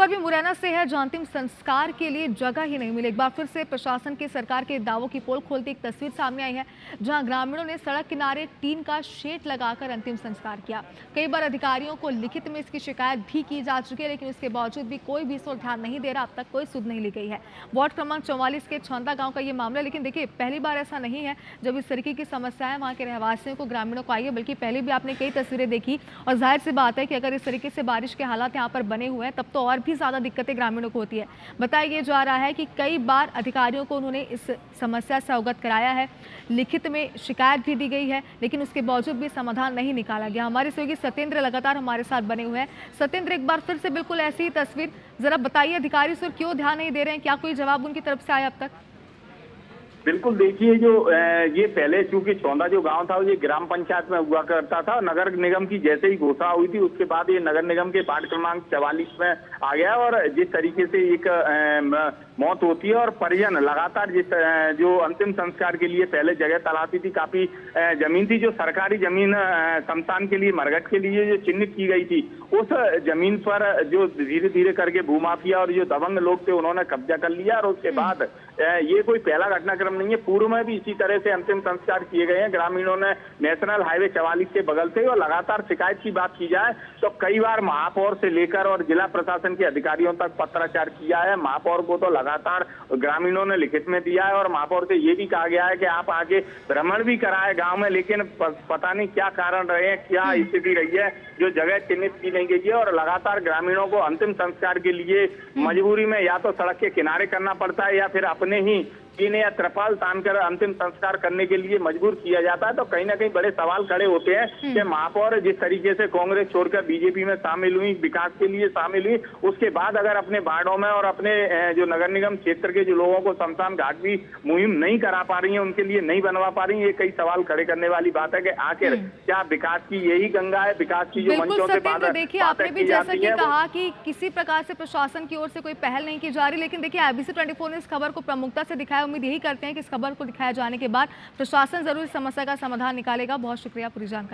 खबर भी मुरैना से है, जहां अंतिम संस्कार के लिए जगह ही नहीं मिली। एक बार फिर से प्रशासन की सरकार के दावों की पोल खोलती एक तस्वीर सामने आई है, जहां ग्रामीणों ने सड़क किनारे टीन का शेड लगाकर अंतिम संस्कार किया। कई बार अधिकारियों को लिखित में इसकी शिकायत भी की जा चुकी है, लेकिन उसके बावजूद भी कोई भी इस ओर ध्यान नहीं दे रहा। अब तक कोई सुध नहीं ली गई है। वार्ड क्रमांक 44 के छौंदा गाँव का ये मामला, लेकिन देखिए पहली बार ऐसा नहीं है जब इस तरीके की समस्याएं वहाँ के रहवासियों को, ग्रामीणों को आई है, बल्कि पहले भी आपने कई तस्वीरें देखी। और जाहिर सी बात है कि अगर इस तरीके से बारिश के हालात यहाँ पर बने हुए हैं, तब तो और भी ज़्यादा दिक्कतें ग्रामीणों को होती है। बताया जा रहा है कि कई बार अधिकारियों को उन्होंने इस समस्या से अवगत कराया है, लिखित में शिकायत भी दी गई है, लेकिन उसके बावजूद भी समाधान नहीं निकाला गया। हमारे सहयोगी सत्येंद्र लगातार हमारे साथ बने हुए हैं। सत्येंद्र, एक बार फिर से बिल्कुल ऐसी ही तस्वीर, जरा बताइए अधिकारी इस पर क्यों ध्यान नहीं दे रहे हैं? क्या कोई जवाब उनकी तरफ से आया अब तक? बिल्कुल, देखिए जो ये पहले चूंकि चौंदा जो गांव था ये ग्राम पंचायत में हुआ करता था। नगर निगम की जैसे ही घोषणा हुई थी उसके बाद ये नगर निगम के वार्ड क्रमांक 44 में आ गया। और जिस तरीके से एक मौत होती है और परिजन लगातार जो अंतिम संस्कार के लिए पहले जगह तलाशी थी, काफी जमीन थी जो सरकारी जमीन शमशान के लिए, मरघट के लिए जो चिन्हित की गई थी, उस जमीन पर जो धीरे धीरे करके भूमाफिया और जो दबंग लोग थे उन्होंने कब्जा कर लिया। और उसके बाद ये कोई पहला घटनाक्रम नहीं है, पूर्व में भी इसी तरह से अंतिम संस्कार किए गए हैं। ग्रामीणों ने नेशनल हाईवे 44 के बगल से, और लगातार शिकायत की बात की जाए तो कई बार महापौर से लेकर और जिला प्रशासन के अधिकारियों तक पत्राचार किया है। महापौर को तो लगातार ग्रामीणों ने लिखित में दिया है और महापौर से ये भी कहा गया है कि आप आगे भ्रमण भी कराए गांव में, लेकिन पता नहीं क्या कारण रहे हैं, क्या स्थिति रही है, जो जगह चिन्हित की नहीं गई है। और लगातार ग्रामीणों को अंतिम संस्कार के लिए मजबूरी में या तो सड़क के किनारे करना पड़ता है या फिर अपने ही टीन या त्रिपाल तानकर अंतिम संस्कार करने के लिए मजबूर किया जाता है। तो कहीं ना कहीं बड़े सवाल खड़े होते हैं कि महापौर जिस तरीके से कांग्रेस छोड़कर बीजेपी में शामिल हुई, विकास के लिए शामिल हुई, उसके बाद अगर अपने वार्डों में और अपने जो नगर निगम क्षेत्र के जो लोगों को शमशान घाट भी मुहिम नहीं करा पा रही है, उनके लिए नहीं बनवा पा रही है, ये कई सवाल खड़े करने वाली बात है कि आखिर क्या विकास की यही गंगा है? विकास की जो मंचों से बात देखिए आपने भी जैसा कि कहा कि किसी प्रकार से प्रशासन की ओर से कोई पहल नहीं की जा रही, लेकिन देखिए IBC 24 ने इस खबर को प्रमुखता से दिखाया। उम्मीद यही करते हैं कि इस खबर को दिखाया जाने के बाद प्रशासन जरूर इस समस्या का समाधान निकालेगा। बहुत शुक्रिया पूरी जानकारी।